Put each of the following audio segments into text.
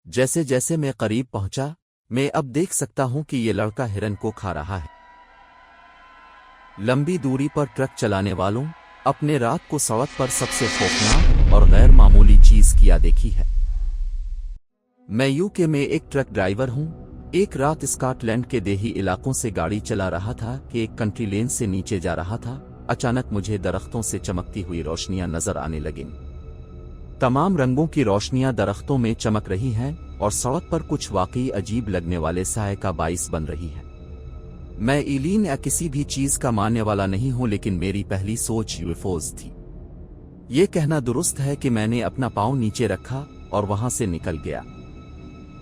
जैसे जैसे मैं करीब पहुंचा, मैं अब देख सकता हूं कि ये लड़का हिरन को खा रहा है। लंबी दूरी पर ट्रक चलाने वालों, अपने रात को सड़क पर सबसे खौफनाक और गैर मामूली चीज किया देखी है। मैं यूके में एक ट्रक ड्राइवर हूं। एक रात स्कॉटलैंड के देही इलाकों से गाड़ी चला रहा था कि एक कंट्री लेन से नीचे जा रहा था। अचानक मुझे दरख्तों से चमकती हुई रोशनियां नजर आने लगीं। तमाम रंगों की रोशनियां दरख्तों में चमक रही हैं और सड़क पर कुछ वाकई अजीब लगने वाले साए का बाइस बन रही है। मैं एलियन या किसी भी चीज का मानने वाला नहीं हूं, लेकिन मेरी पहली सोच यूएफओज थी। ये कहना दुरुस्त है कि मैंने अपना पांव नीचे रखा और वहां से निकल गया।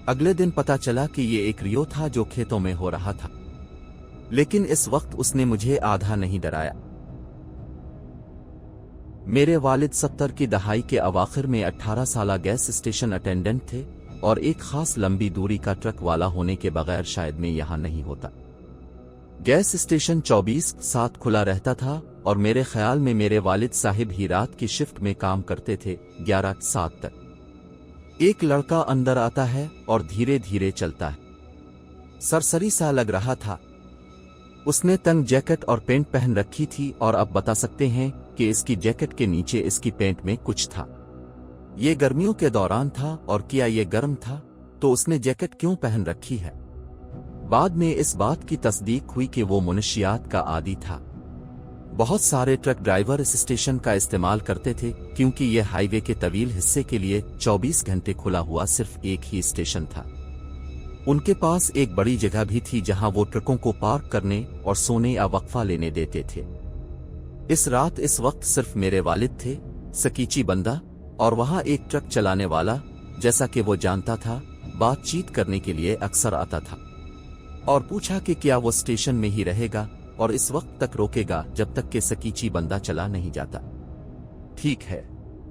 अगले दिन पता चला कि ये एक रियो था जो खेतों में हो रहा था, लेकिन इस वक्त उसने मुझे आधा नहीं डराया। मेरे वालिद 70 की दहाई के अवाखिर में 18 साला गैस स्टेशन अटेंडेंट थे और एक खास लंबी दूरी का ट्रक वाला होने के बगैर शायद मैं यहां नहीं होता। गैस स्टेशन 24/7 खुला रहता था और मेरे ख्याल में मेरे वालिद साहिब ही रात की शिफ्ट में काम करते थे, 11-7 तक। एक लड़का अंदर आता है और धीरे धीरे चलता है। सरसरी सा लग रहा था। उसने तंग जैकेट और पैंट पहन रखी थी और अब बता सकते हैं कि इसकी जैकेट के नीचे इसकी पैंट में कुछ था। ये गर्मियों के दौरान था और क्या ये गर्म था तो उसने जैकेट क्यों पहन रखी है। बाद में इस बात की तस्दीक हुई कि वो मुनशियात का आदी था। बहुत सारे ट्रक ड्राइवर इस स्टेशन का इस्तेमाल करते थे क्योंकि ये हाईवे के तवील हिस्से के लिए 24 घंटे खुला हुआ सिर्फ एक ही स्टेशन था। उनके पास एक बड़ी जगह भी थी जहां वो ट्रकों को पार्क करने और सोने या वक्फा लेने देते थे। इस रात इस वक्त सिर्फ मेरे वालिद थे, सकीची बंदा और वहां एक ट्रक चलाने वाला, जैसा कि वो जानता था, बातचीत करने के लिए अक्सर आता था और पूछा कि क्या वो स्टेशन में ही रहेगा और इस वक्त तक रोकेगा जब तक कि सकीची बंदा चला नहीं जाता। ठीक है।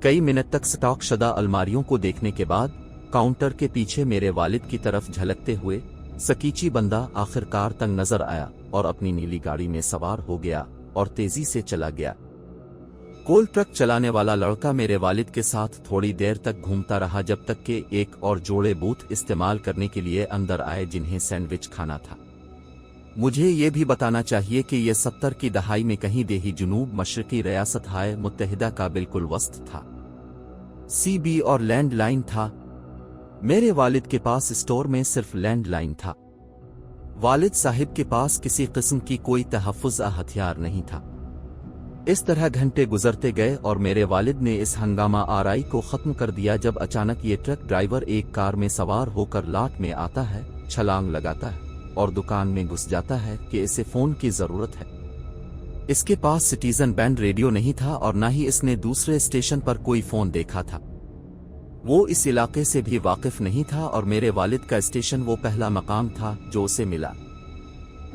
कई मिनट तक स्टॉक शुदा अलमारियों को देखने के बाद काउंटर के पीछे मेरे वालिद की तरफ झलकते हुए सकीची बंदा आखिरकार तंग नजर आया और अपनी नीली गाड़ी में सवार हो गया और तेजी से चला गया। कोल ट्रक चलाने वाला लड़का मेरे वालिद के साथ थोड़ी देर तक घूमता रहा जब तक कि एक और जोड़े बूथ इस्तेमाल करने के लिए अंदर आए जिन्हें सैंडविच खाना था। मुझे ये भी बताना चाहिए कि यह 70 की दहाई में कहीं देही जुनूब मशरकी रियासत हाय मुत्तहिदा का बिल्कुल वस्त था। सीबी और लैंडलाइन था। मेरे वालिद के पास स्टोर में सिर्फ लैंडलाइन था। वालिद साहिब के पास किसी किस्म की कोई तहफ़्फ़ुज़ हथियार नहीं था। इस तरह घंटे गुजरते गए और मेरे वालिद ने इस हंगामा आराई को खत्म कर दिया जब अचानक ये ट्रक ड्राइवर एक कार में सवार होकर लाट में आता है, छलांग लगाता है और दुकान में घुस जाता है कि इसे फोन की जरूरत है। इसके पास सिटीजन बैंड रेडियो नहीं था और न ही इसने दूसरे स्टेशन पर कोई फोन देखा था। वो इस इलाके से भी वाकिफ नहीं था और मेरे वालिद का स्टेशन वो पहला मकाम था जो उसे मिला।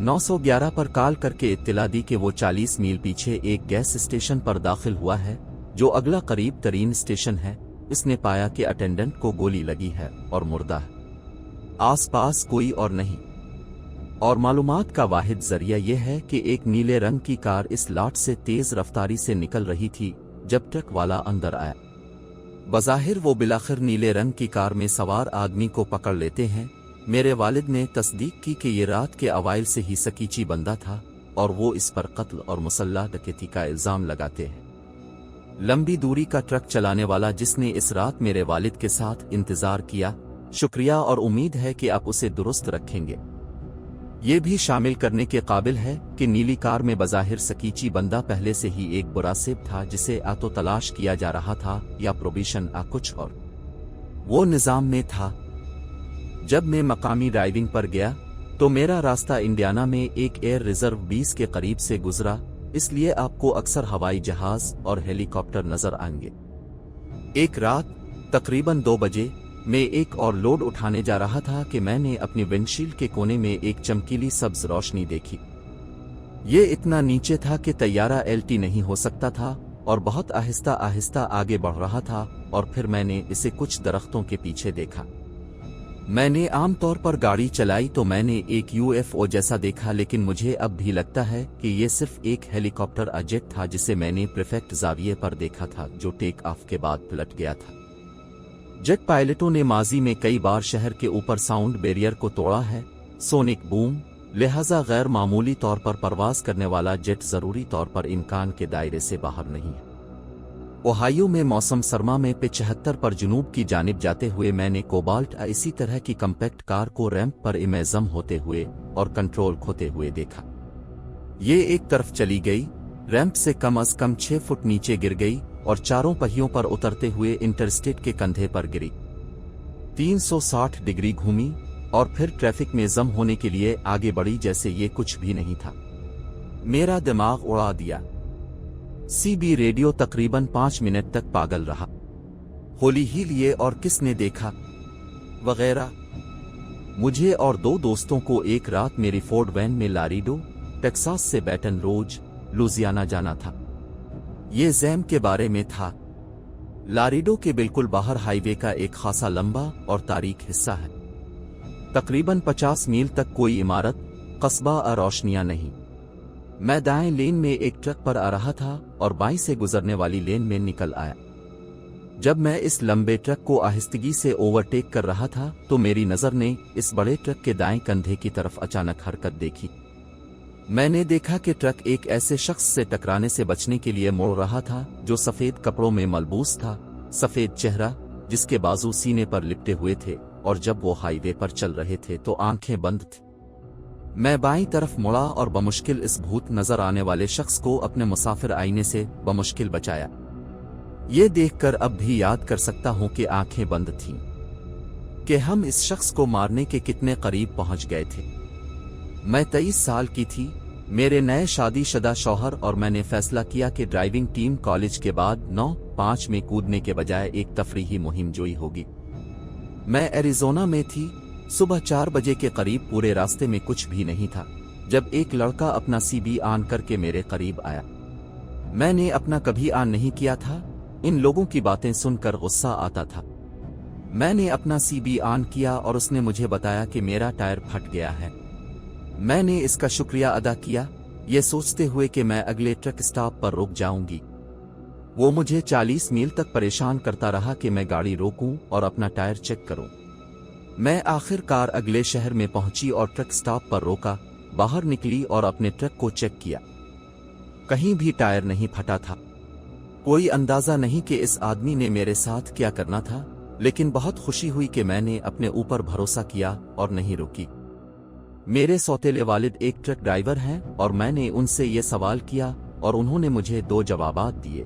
911 पर कॉल करके इत्तला दी कि वो 40 मील पीछे एक गैस स्टेशन पर दाखिल हुआ है जो अगला करीब तरीन स्टेशन है। इसने पाया कि अटेंडेंट को गोली लगी है और मुर्दा है। आसपास कोई और नहीं और मालूमात का वाहिद जरिया यह है कि एक नीले रंग की कार इस लाट से तेज रफ्तारी से निकल रही थी जब ट्रक वाला अंदर आया। बज़ाहिर वो बिलाखिर नीले रंग की कार में सवार आदमी को पकड़ लेते हैं। मेरे वालिद ने तस्दीक की कि ये रात के अवाइल से ही सकीची बंदा था और वो इस पर कत्ल और मुसल्लह डकैती का इल्जाम लगाते हैं। लंबी दूरी का ट्रक चलाने वाला जिसने इस रात मेरे वालिद के साथ इंतजार किया, शुक्रिया और उम्मीद है कि आप उसे दुरुस्त रखेंगे। ये भी शामिल करने के काबिल है कि नीली कार में बज़ाहिर सकीची बंदा पहले से ही एक मुरासिब था जिसे या तो तलाश किया जा रहा था या प्रोबिशन या कुछ और। वो निज़ाम में था। जब मैं मकामी ड्राइविंग पर गया तो मेरा रास्ता इंडियाना में एक एयर रिजर्व 20 के करीब से गुजरा, इसलिए आपको अक्सर हवाई जहाज और हेलीकॉप्टर नजर आएंगे। एक रात तकरीबन 2 बजे मैं एक और लोड उठाने जा रहा था कि मैंने अपनी विंडशील्ड के कोने में एक चमकीली सब्ज रोशनी देखी। ये इतना नीचे था कि तैयारा एलटी नहीं हो सकता था और बहुत आहिस्ता आहिस्ता आगे बढ़ रहा था और फिर मैंने इसे कुछ दरख्तों के पीछे देखा। मैंने आमतौर पर गाड़ी चलाई तो मैंने एक यूएफओ जैसा देखा, लेकिन मुझे अब भी लगता है कि ये सिर्फ एक हेलीकॉप्टर जेट था जिसे मैंने प्रीफेक्ट ज़ाविये पर देखा था जो टेक ऑफ के बाद पलट गया था। जेट पायलटों ने माजी में कई बार शहर के ऊपर साउंड बैरियर को तोड़ा है, सोनिक बूम, लिहाजा गैर मामूली तौर पर परवाज करने वाला जेट जरूरी तौर पर इम्कान के दायरे से बाहर नहीं है। ओहायो में मौसम सरमा में पे 76 पर जुनूब की जानिब जाते हुए मैंने कोबाल्ट इसी तरह की कम्पैक्ट कार को रैंप पर इमेजम होते हुए और कंट्रोल खोते हुए देखा। ये एक तरफ चली गई, रैंप से कम 6 फुट नीचे गिर गई और चारों पहियों पर उतरते हुए इंटरस्टेट के कंधे पर गिरी। 360 डिग्री घूमी और फिर ट्रैफिक में जम होने के लिए आगे बढ़ी जैसे ये कुछ भी नहीं था। मेरा दिमाग उड़ा दिया। CB रेडियो तकरीबन 5 मिनट तक पागल रहा। होली ही लिए और किसने देखा वगैरह। मुझे और 2 दोस्तों को एक रात मेरी फोर्ड वैन में लारीडो, टेक्सास से बैटन रोज, लुजियाना जाना था। ये जैम के बारे में था। लारीडो के बिल्कुल बाहर हाईवे का एक खासा लंबा और तारीख हिस्सा है। तकरीबन 50 मील तक कोई इमारत, कस्बा और रोशनियां नहीं। मैं दाएं लेन में एक ट्रक पर आ रहा था और बाईं से गुजरने वाली लेन में निकल आया। जब मैं इस लंबे ट्रक को आहिस्तगी से ओवरटेक कर रहा था तो मेरी नजर ने इस बड़े ट्रक के दाएं कंधे की तरफ अचानक हरकत देखी। मैंने देखा कि ट्रक एक ऐसे शख्स से टकराने से बचने के लिए मोड़ रहा था जो सफेद कपड़ों में मलबूस था, सफेद चेहरा, जिसके बाजू सीने पर लिपटे हुए थे, और जब वो हाईवे पर चल रहे थे तो आंखें बंद थी। मैं बाईं तरफ मुड़ा और बमुश्किल इस भूत नजर आने वाले शख्स को अपने मुसाफिर आईने से बमुश्किल बचाया। ये देखकर अब भी याद कर सकता हूं कि आंखें बंद थीं कि हम इस शख्स को मारने के कितने करीब पहुंच गए थे। मैं 23 साल की थी, मेरे नए शादीशुदा शौहर और मैंने फैसला किया कि ड्राइविंग टीम कॉलेज के बाद 9-5 में कूदने के बजाय एक तफरीही मुहिम जोई होगी। मैं एरिज़ोना में थी। सुबह 4 बजे के करीब पूरे रास्ते में कुछ भी नहीं था जब एक लड़का अपना CB ऑन करके मेरे करीब आया। मैंने अपना कभी ऑन नहीं किया था। इन लोगों की बातें सुनकर गुस्सा आता था। मैंने अपना CB ऑन किया और उसने मुझे बताया कि मेरा टायर फट गया है। मैंने इसका शुक्रिया अदा किया, ये सोचते हुए कि मैं अगले ट्रक स्टॉप पर रुक जाऊंगी। वो मुझे 40 मील तक परेशान करता रहा कि मैं गाड़ी रोकूं और अपना टायर चेक करूं। मैं आखिरकार अगले शहर में पहुंची और ट्रक स्टॉप पर रोका, बाहर निकली और अपने ट्रक को चेक किया। कहीं भी टायर नहीं फटा था। कोई अंदाजा नहीं कि इस आदमी ने मेरे साथ क्या करना था, लेकिन बहुत खुशी हुई कि मैंने अपने ऊपर भरोसा किया और नहीं रुकी। मेरे सौतेले वालिद एक ट्रक ड्राइवर हैं और मैंने उनसे ये सवाल किया और उन्होंने मुझे 2 जवाबात दिए।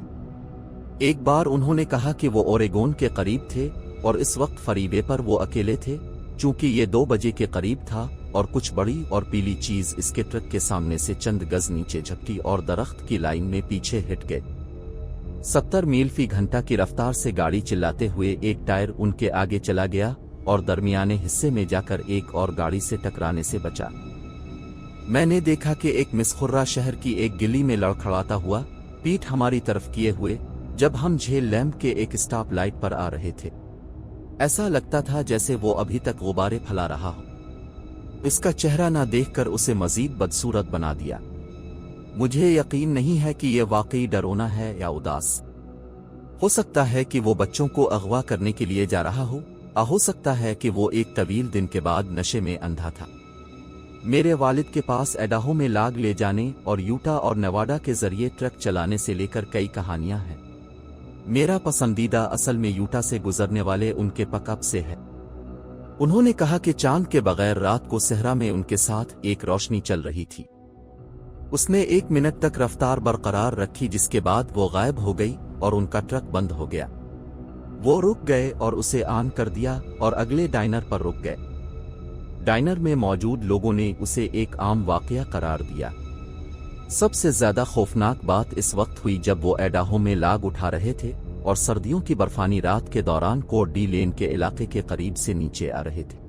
एक बार उन्होंने कहा कि वो ओरेगोन के करीब थे और इस वक्त फरीबे पर वो अकेले थे, चूंकि ये 2 बजे के करीब था और कुछ बड़ी और पीली चीज इसके ट्रक के सामने से चंद गज नीचे झपटी और दरख्त की लाइन में पीछे हिट गए। 70 मील फी घंटा की रफ्तार से गाड़ी चिल्लाते हुए एक टायर उनके आगे चला गया और दरमियाने हिस्से में जाकर एक और गाड़ी से टकराने से बचा। मैंने देखा कि एक मिसखुर्रा शहर की एक गिली में लड़खड़ाता हुआ, पीठ हमारी तरफ किए हुए, जब हम झेल लैंप के एक स्टॉप लाइट पर आ रहे थे। ऐसा लगता था जैसे वो अभी तक गुब्बारे फैला रहा हो। इसका चेहरा ना देखकर उसे मजीद बदसूरत बना दिया। मुझे यकीन नहीं है कि यह वाकई डरोना है या उदास। हो सकता है कि वो बच्चों को अगवा करने के लिए जा रहा हो सकता है कि वो एक तवील दिन के बाद नशे में अंधा था। मेरे वालिद के पास एडाहो में लाग ले जाने और यूटा और नेवाडा के जरिए ट्रक चलाने से लेकर कई कहानियां हैं। मेरा पसंदीदा असल में यूटा से गुजरने वाले उनके पिकअप से है। उन्होंने कहा कि चांद के बगैर रात को सहरा में उनके साथ एक रोशनी चल रही थी। उसने 1 मिनट तक रफ्तार बरकरार रखी, जिसके बाद वो गायब हो गई और उनका ट्रक बंद हो गया। वो रुक गए और उसे ऑन कर दिया और अगले डाइनर पर रुक गए। डाइनर में मौजूद लोगों ने उसे एक आम वाकया करार दिया। सबसे ज्यादा खौफनाक बात इस वक्त हुई जब वो एडाहो में लाग उठा रहे थे और सर्दियों की बर्फानी रात के दौरान कोड डी लेन के इलाके के करीब से नीचे आ रहे थे।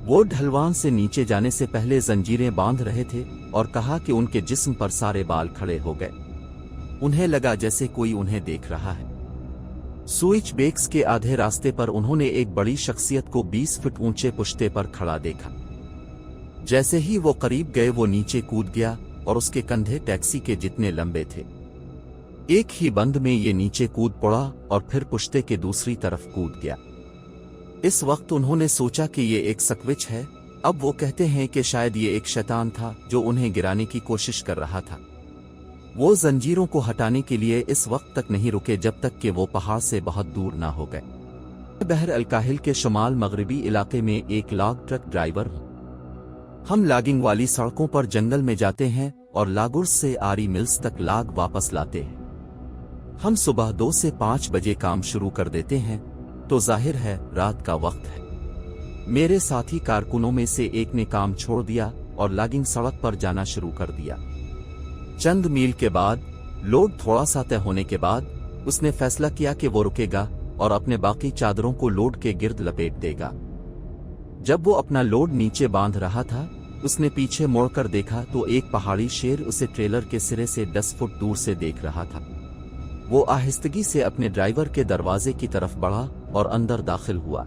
वो ढलवान से नीचे जाने से पहले जंजीरें बांध रहे थे और कहा कि उनके जिस्म पर सारे बाल खड़े हो गए। उन्हें लगा जैसे कोई उन्हें देख रहा है। स्विच बेक्स के आधे रास्ते पर उन्होंने एक बड़ी शख्सियत को 20 फुट ऊंचे पुश्ते पर खड़ा देखा। जैसे ही वो करीब गए वो नीचे कूद गया और उसके कंधे टैक्सी के जितने लंबे थे। एक ही बंद में ये नीचे कूद पड़ा और फिर पुश्ते के दूसरी तरफ कूद गया। इस वक्त उन्होंने सोचा कि ये एक स्विच है। अब वो कहते हैं कि शायद ये एक शैतान था जो उन्हें गिराने की कोशिश कर रहा था। वो जंजीरों को हटाने के लिए इस वक्त तक नहीं रुके जब तक कि वो पहाड़ से बहुत दूर ना हो गए। बहर अल-काहिल के शुमाल मगरबी इलाके में एक लॉग ट्रक ड्राइवर हूँ। हम लॉगिंग वाली सड़कों पर जंगल में जाते हैं और लागुर्स से आरी मिल्स तक लाग वापस लाते हैं। हम सुबह 2 से 5 बजे काम शुरू कर देते हैं, तो जाहिर है रात का वक्त है। मेरे साथी कारकुनों में से एक ने काम छोड़ दिया और लॉगिंग सड़क पर जाना शुरू कर दिया। चंद मील के बाद, लोड थोड़ा सा तय होने के बाद, उसने फैसला किया कि वो रुकेगा और अपने बाकी चादरों को लोड के गिर्द लपेट देगा। जब वो अपना लोड नीचे बांध रहा था, उसने पीछे मुड़कर देखा तो एक पहाड़ी शेर उसे ट्रेलर के सिरे से 10 फुट दूर से देख रहा था। वो आहिस्तगी से अपने ड्राइवर के दरवाजे की तरफ बढ़ा और अंदर दाखिल हुआ।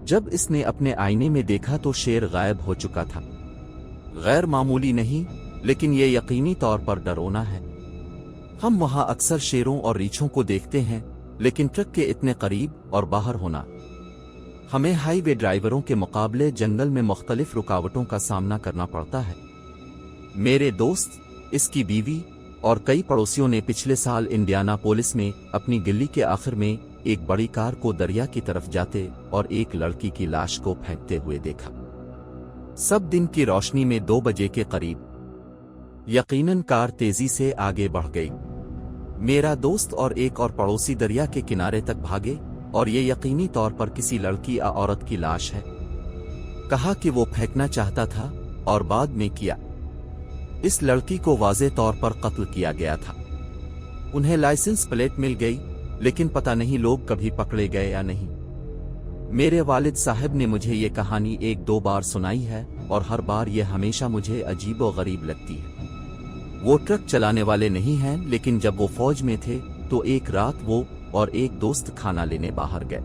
जब इसने अपने आईने में देखा तो शेर गायब हो चुका था। गैर मामूली नहीं, लेकिन ये यकीनी तौर पर डरावना है। हम वहां अक्सर शेरों और रीछों को देखते हैं, लेकिन ट्रक के इतने करीब और बाहर होना। हमें हाईवे ड्राइवरों के मुकाबले जंगल में मुख्तलिफ रुकावटों का सामना करना पड़ता है। मेरे दोस्त, इसकी बीवी और कई पड़ोसियों ने पिछले साल इंडियानापोलिस में अपनी गिल्ली के आखिर में एक बड़ी कार को दरिया की तरफ जाते और एक लड़की की लाश को फेंकते हुए देखा। सब दिन की रोशनी में 2 बजे के करीब यकीनन कार तेजी से आगे बढ़ गई। मेरा दोस्त और एक और पड़ोसी दरिया के किनारे तक भागे और ये यकीनी तौर पर किसी लड़की या औरत की लाश है। कहा कि वो फेंकना चाहता था और बाद में किया। इस लड़की को वाज़े तौर पर कत्ल किया गया था। उन्हें लाइसेंस प्लेट मिल गई, लेकिन पता नहीं लोग कभी पकड़े गए या नहीं। मेरे वालिद साहब ने मुझे ये कहानी 1-2 बार सुनाई है और हर बार ये हमेशा मुझे अजीब व गरीब लगती है। वो ट्रक चलाने वाले नहीं हैं, लेकिन जब वो फौज में थे तो एक रात वो और एक दोस्त खाना लेने बाहर गए।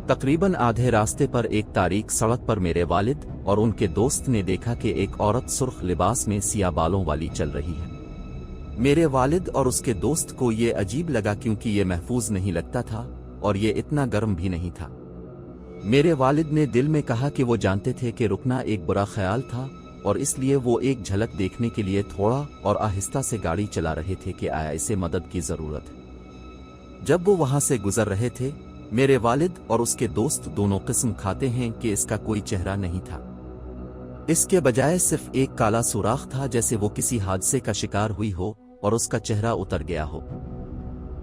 तकरीबन आधे रास्ते पर एक तारीक सड़क पर मेरे वालिद और उनके दोस्त ने देखा कि एक औरत सुर्ख लिबास में सिया बालों वाली चल रही है। मेरे वालिद और उसके दोस्त को ये अजीब लगा क्योंकि ये महफूज नहीं लगता था और ये इतना गर्म भी नहीं था। मेरे वालिद ने दिल में कहा कि वो जानते थे कि रुकना एक बुरा ख्याल था और इसलिए वो एक झलक देखने के लिए थोड़ा और आहिस्ता से गाड़ी चला रहे थे कि आया इसे मदद की जरूरत है। जब वो वहां से गुजर रहे थे, मेरे वालिद और उसके दोस्त दोनों किस्म खाते हैं कि इसका कोई चेहरा नहीं था। इसके बजाय सिर्फ एक काला सुराख था, जैसे वो किसी हादसे का शिकार हुई हो और उसका चेहरा उतर गया हो।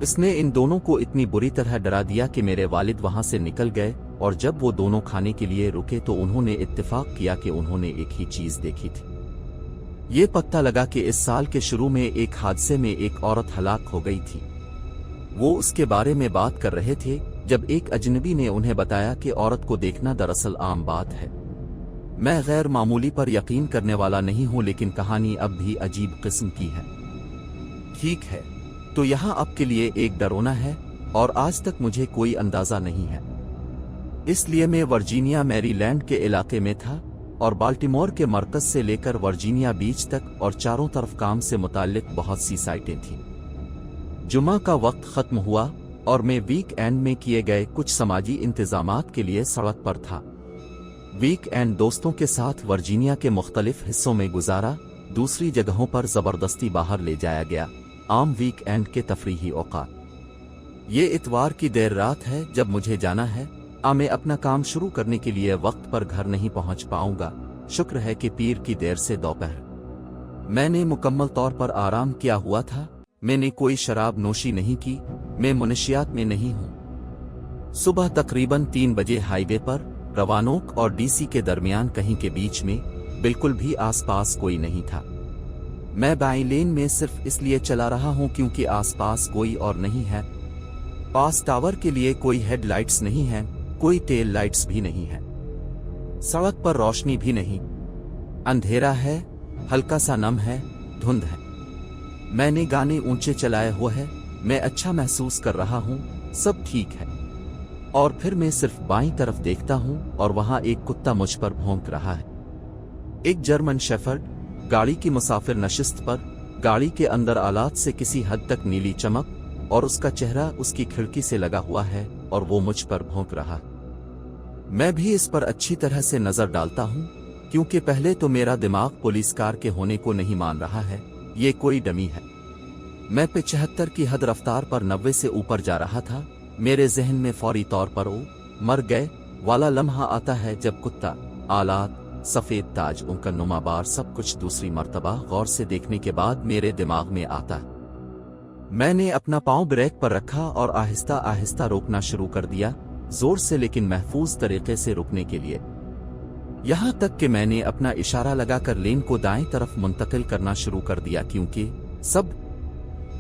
इसने इन दोनों को इतनी बुरी तरह डरा दिया कि मेरे वालिद वहां से निकल गए और जब वो दोनों खाने के लिए रुके तो उन्होंने इत्तेफाक किया कि उन्होंने एक ही चीज देखी थी। ये पता लगा कि इस साल के शुरू में एक हादसे में एक औरत हलाक हो गई थी। वो उसके बारे में बात कर रहे थे जब एक अजनबी ने उन्हें बताया कि औरत को देखना दरअसल आम बात है। मैं गैर मामूली पर यकीन करने वाला नहीं हूं, लेकिन कहानी अब भी अजीब किस्म की है। ठीक है, तो यहाँ आपके लिए एक डरावना है और आज तक मुझे कोई अंदाजा नहीं है। इसलिए मैं वर्जीनिया मैरीलैंड के इलाके में था और बाल्टीमोर के मरकज से लेकर वर्जीनिया बीच तक और चारों तरफ काम से मुताल्लिक बहुत सी साइटें थीं। जुमा का वक्त खत्म हुआ और मैं वीक एंड में किए गए कुछ समाजी इंतजामात के लिए सड़क पर था। वीक एंड दोस्तों के साथ वर्जीनिया के मुख्तलिफ हिस्सों में गुजारा, दूसरी जगहों पर जबरदस्ती बाहर ले जाया गया। आम वीक एंड के तफरीही औकात। ये इतवार की देर रात है जब मुझे जाना है। मैं अपना काम शुरू करने के लिए वक्त पर घर नहीं पहुंच पाऊंगा। शुक्र है कि पीर की देर से दोपहर मैंने मुकम्मल तौर पर आराम किया हुआ था। मैंने कोई शराब नोशी नहीं की। मैं मुनशियात में नहीं हूं। सुबह तकरीबन 3 बजे हाईवे पर रवानोक और डीसी के दरमियान कहीं के बीच में बिल्कुल भी आसपास कोई नहीं था। मैं बाएं लेन में सिर्फ इसलिए चला रहा हूं क्योंकि आसपास कोई और नहीं है। पास टावर के लिए कोई हेडलाइट्स नहीं है, कोई टेल लाइट्स भी नहीं है। सड़क पर रोशनी भी नहीं, अंधेरा है, हल्का सा नम है, धुंध है। मैंने गाने ऊंचे चलाए हुए हैं। मैं अच्छा महसूस कर रहा हूं, सब ठीक है। और फिर मैं सिर्फ बाईं तरफ देखता हूं और वहां एक कुत्ता मुझ पर भौंक रहा है। एक जर्मन शेफर्ड गाड़ी की मुसाफिर नशिस्त पर गाड़ी के अंदर आलात से किसी हद तक नीली चमक, और उसका चेहरा उसकी खिड़की से लगा हुआ है और वो मुझ पर भौंक रहा। मैं भी इस पर अच्छी तरह से नजर डालता हूं, क्योंकि पहले तो मेरा दिमाग पुलिस कार के होने को नहीं मान रहा है, ये कोई डमी है। मैं 75 की हद रफ्तार पर 90 से ऊपर जा रहा था। मेरे जहन में फौरी तौर पर ओ मर गए वाला लम्हा आता है जब कुत्ता, आलात, सफेद ताज, उनका नुमाबार सब कुछ दूसरी मर्तबा गौर से देखने के बाद मेरे दिमाग में आता है। मैंने अपना पांव ब्रेक पर रखा और आहिस्ता आहिस्ता रोकना शुरू कर दिया, जोर से लेकिन महफूज तरीके से रुकने के लिए। यहां तक कि मैंने अपना इशारा लगाकर लेन को दाएं तरफ मुंतकिल करना शुरू कर दिया, क्योंकि सब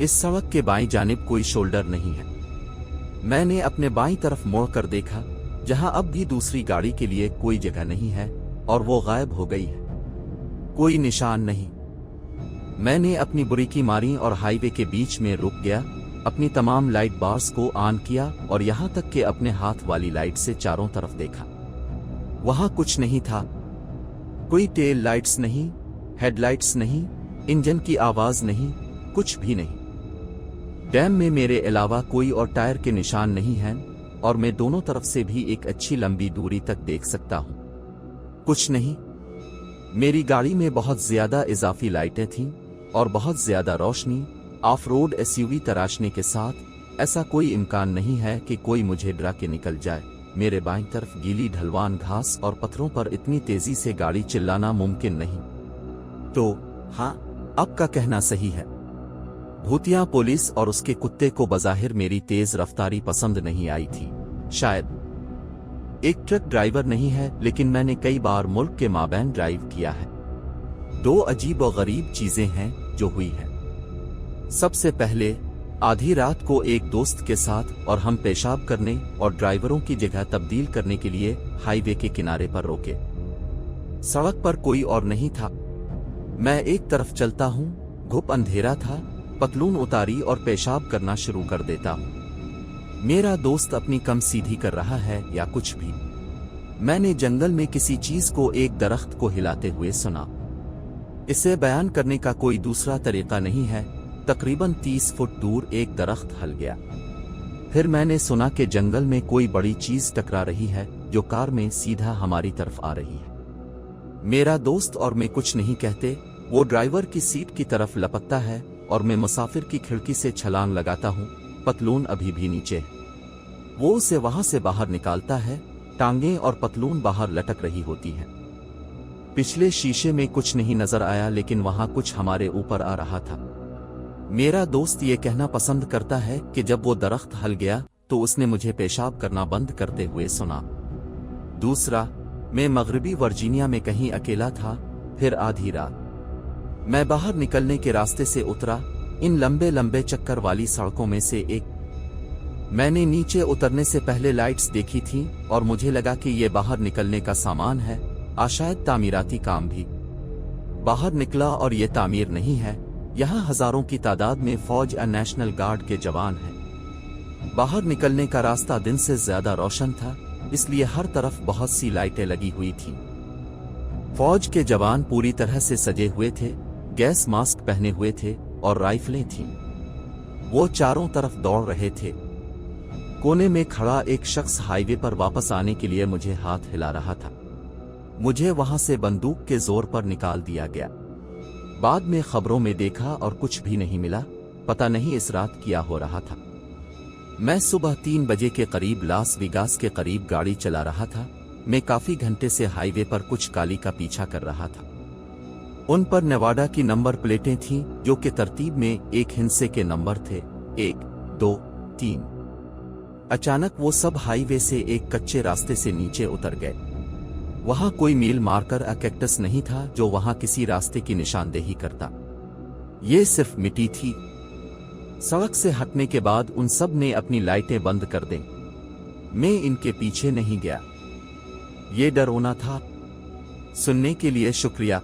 इस सड़क के बाईं जानिब कोई शोल्डर नहीं है। मैंने अपने बाईं तरफ मुड़ कर देखा, जहां अब भी दूसरी गाड़ी के लिए कोई जगह नहीं है और वो गायब हो गई है, कोई निशान नहीं। मैंने अपनी बुरीकी मारी और हाईवे के बीच में रुक गया, अपनी तमाम लाइट बार्स को ऑन किया और यहां तक कि अपने हाथ वाली लाइट से चारों तरफ देखा। वहां कुछ नहीं था, कोई टेल लाइट्स नहीं, हेडलाइट्स नहीं, इंजन की आवाज नहीं, कुछ भी नहीं। डैम में मेरे अलावा कोई और टायर के निशान नहीं हैं और मैं दोनों तरफ से भी एक अच्छी लंबी दूरी तक देख सकता हूं, कुछ नहीं। मेरी गाड़ी में बहुत ज्यादा इजाफी लाइटें थीं और बहुत ज्यादा रोशनी। ऑफ रोड एसयूवी तराशने के साथ ऐसा कोई इम्कान नहीं है कि कोई मुझे डरा के निकल जाए। मेरे बाईं तरफ गीली ढलवान घास और पत्थरों पर इतनी तेजी से गाड़ी चिल्लाना मुमकिन नहीं। तो हाँ, आपका कहना सही है, भूतिया पुलिस और उसके कुत्ते को बज़ाहिर मेरी तेज रफ्तारी पसंद नहीं आई थी। शायद एक ट्रक ड्राइवर नहीं है, लेकिन मैंने कई बार मुल्क के माबैन ड्राइव किया है। दो अजीब और गरीब चीजें हैं जो हुई है। सबसे पहले, आधी रात को एक दोस्त के साथ और हम पेशाब करने और ड्राइवरों की जगह तब्दील करने के लिए हाईवे के किनारे पर रोके। सड़क पर कोई और नहीं था। मैं एक तरफ चलता हूं, घुप अंधेरा था, पतलून उतारी और पेशाब करना शुरू कर देता हूं। मेरा दोस्त अपनी कम सीधी कर रहा है या कुछ भी। मैंने जंगल में किसी चीज को एक दरख्त को हिलाते हुए सुना। इसे बयान करने का कोई दूसरा तरीका नहीं है। तकरीबन 30 फुट दूर एक दरख्त हल गया। फिर मैंने सुना कि जंगल में कोई बड़ी चीज टकरा रही है जो कार में सीधा हमारी तरफ आ रही है। मेरा दोस्त और मैं कुछ नहीं कहते, वो ड्राइवर की सीट की तरफ लपकता है और मैं मुसाफिर की खिड़की से छलांग लगाता हूं। पतलून अभी भी नीचे है। वो उसे वहां से बाहर निकालता है। टांगें और पतलून बाहर लटक रही होती हैं। पिछले शीशे में कुछ नहीं नजर आया, लेकिन वहां कुछ हमारे ऊपर आ रहा था। मेरा दोस्त ये कहना पसंद करता है कि जब वो दरख्त हल गया तो उसने मुझे पेशाब करना बंद करते हुए सुना। दूसरा, मैं मगरबी वर्जीनिया में कहीं अकेला था। फिर आधी रात मैं बाहर निकलने के रास्ते से उतरा, इन लंबे लंबे चक्कर वाली सड़कों में से एक। मैंने नीचे उतरने से पहले लाइट्स देखी थीं और मुझे लगा कि ये बाहर निकलने का सामान है, शायद तामीराती काम भी। बाहर निकला और ये तामीर नहीं है। यहाँ हजारों की तादाद में फौज या नेशनल गार्ड के जवान हैं। बाहर निकलने का रास्ता दिन से ज्यादा रोशन था, इसलिए हर तरफ बहुत सी लाइटें लगी हुई थीं। फौज के जवान पूरी तरह से सजे हुए थे, गैस मास्क पहने हुए थे और राइफलें थीं। वो चारों तरफ दौड़ रहे थे। कोने में खड़ा एक शख्स हाईवे पर वापस आने के लिए मुझे हाथ हिला रहा था। मुझे वहां से बंदूक के जोर पर निकाल दिया गया। बाद में खबरों में देखा और कुछ भी नहीं मिला। पता नहीं इस रात क्या हो रहा था। मैं सुबह 3 बजे के करीब लास वेगास के करीब गाड़ी चला रहा था। मैं काफी घंटे से हाईवे पर कुछ काली का पीछा कर रहा था। उन पर नेवाडा की नंबर प्लेटें थीं, जो कि तरतीब में एक हिंसे के नंबर थे, 1, 2, 3। अचानक वो सब हाईवे से एक कच्चे रास्ते से नीचे उतर गए। वहां कोई मील मार्कर या कैक्टस नहीं था जो वहां किसी रास्ते की निशानदेही करता। ये सिर्फ मिट्टी थी। सड़क से हटने के बाद उन सब ने अपनी लाइटें बंद कर दें। मैं इनके पीछे नहीं गया। ये डरावना था। सुनने के लिए शुक्रिया।